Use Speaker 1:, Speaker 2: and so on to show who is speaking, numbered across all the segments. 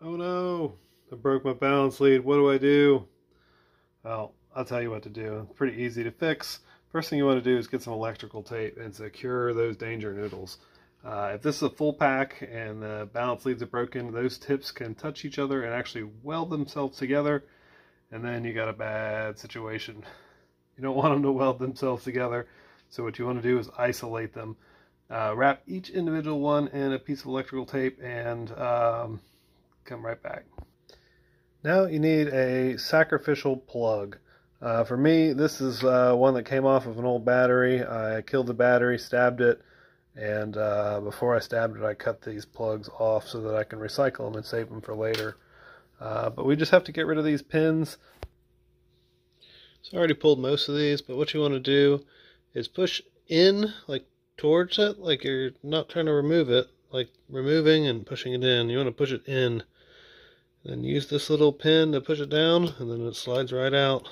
Speaker 1: Oh no, I broke my balance lead. What do I do? Well, I'll tell you what to do. It's pretty easy to fix. First thing you want to do is get some electrical tape and secure those danger noodles. If this is a full pack and the balance leads are broken, those tips can touch each other and actually weld themselves together, and then you got a bad situation. You don't want them to weld themselves together, so what you want to do is isolate them. Wrap each individual one in a piece of electrical tape and come right back. Now you need a sacrificial plug. For me, this is one that came off of an old battery. I killed the battery, stabbed it, and before I stabbed it, I cut these plugs off so that I can recycle them and save them for later. But we just have to get rid of these pins. So I already pulled most of these, but what you want to do is push in, like towards it, like you're not trying to remove it, like removing and pushing it in. You want to push it in. Then use this little pin to push it down, and then it slides right out.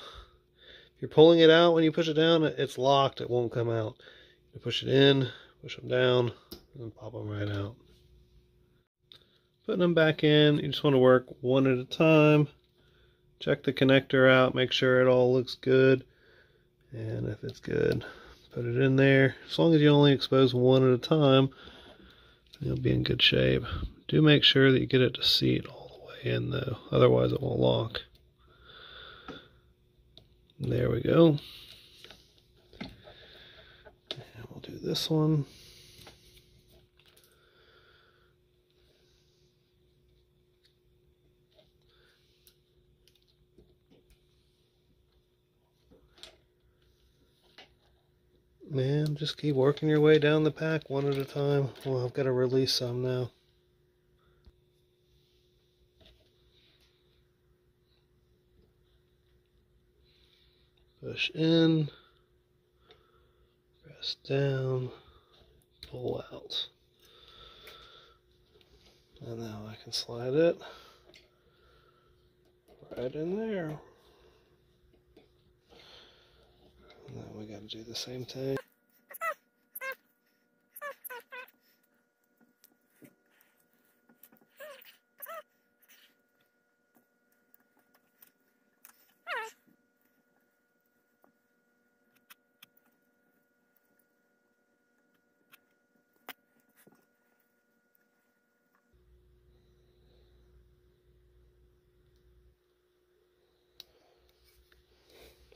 Speaker 1: If you're pulling it out when you push it down, it's locked, it won't come out. You push it in, push them down, and pop them right out. Putting them back in, you just want to work one at a time. Check the connector out, make sure it all looks good. And if it's good, put it in there. As long as you only expose one at a time, you'll be in good shape. Do make sure that you get it to seat all the way in though, otherwise it won't lock. There we go. And we'll do this one. Man, just keep working your way down the pack one at a time. Well, I've got to release some now. Push in, press down, pull out. And now I can slide it right in there. And then we got to do the same thing.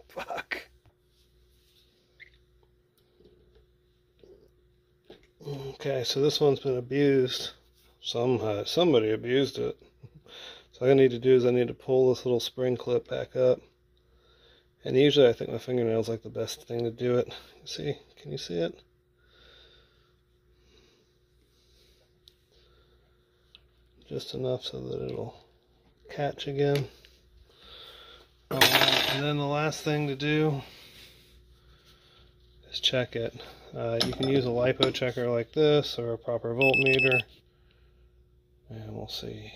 Speaker 1: Fuck. Okay, so this one's been abused. Somebody abused it. So all I need to do is I need to pull this little spring clip back up. And usually I think my fingernail's like the best thing to do it. See? Can you see it? Just enough so that it'll catch again. And then the last thing to do is check it. You can use a Lipo checker like this or a proper voltmeter. And we'll see.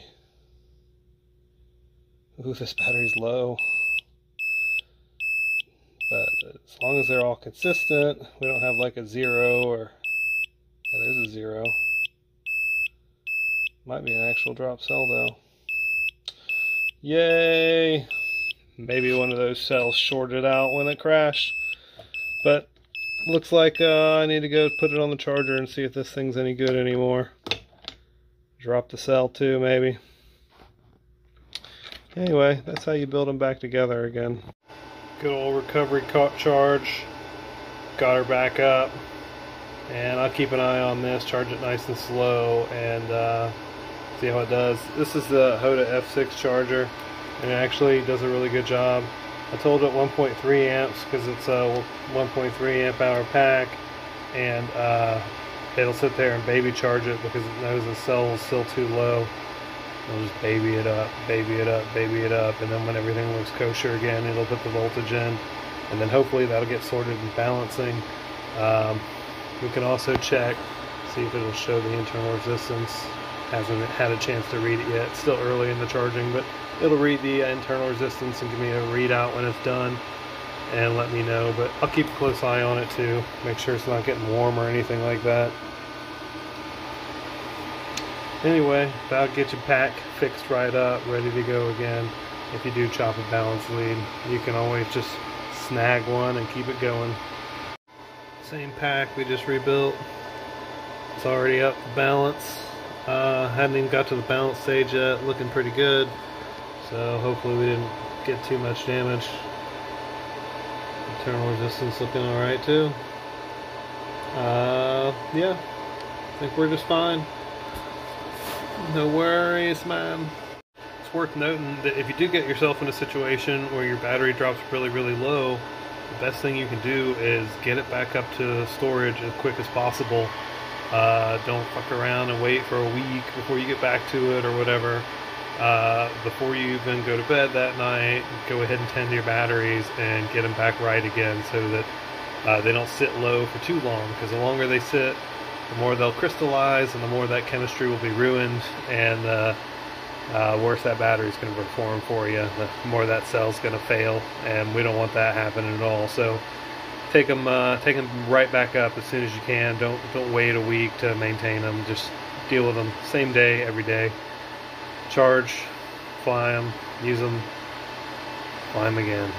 Speaker 1: Ooh, this battery's low. But as long as they're all consistent, we don't have like a 0 or... Yeah, there's a 0. Might be an actual drop cell though. Yay! Maybe one of those cells shorted out when it crashed. But looks like I need to go put it on the charger and see if this thing's any good anymore. Drop the cell too, maybe. Anyway, that's how you build them back together again. Good old recovery charge. Got her back up. And I'll keep an eye on this, charge it nice and slow, and see how it does. This is the Hoda F6 charger, and it actually does a really good job. I told it 1.3 amps because it's a 1.3 amp hour pack, and it'll sit there and baby charge it because it knows the cell is still too low. It'll just baby it up, baby it up, baby it up, and then when everything looks kosher again, it'll put the voltage in, and then hopefully that'll get sorted and balancing. We can also check, see if it'll show the internal resistance. Hasn't had a chance to read it yet. It's still early in the charging, but it'll read the internal resistance and give me a readout when it's done and let me know. But I'll keep a close eye on it too, make sure it's not getting warm or anything like that. Anyway, that'll get your pack fixed right up, ready to go again. If you do chop a balance lead, you can always just snag one and keep it going. Same pack we just rebuilt. It's already up to balance. Hadn't even got to the balance stage yet. Looking pretty good. So hopefully we didn't get too much damage. Internal resistance looking alright too. Yeah, I think we're just fine. No worries, man. It's worth noting that if you do get yourself in a situation where your battery drops really, really low, the best thing you can do is get it back up to storage as quick as possible. Don't fuck around and wait for a week before you get back to it or whatever. Before you even go to bed that night, go ahead and tend to your batteries and get them back right again so that they don't sit low for too long, because the longer they sit, the more they'll crystallize and the more that chemistry will be ruined, and worse that battery is going to perform for you, the more that cell's going to fail, and we don't want that happening at all. So take them right back up as soon as you can. Don't wait a week to maintain them. Just deal with them same day, every day. Charge, fly them, use them, fly them again.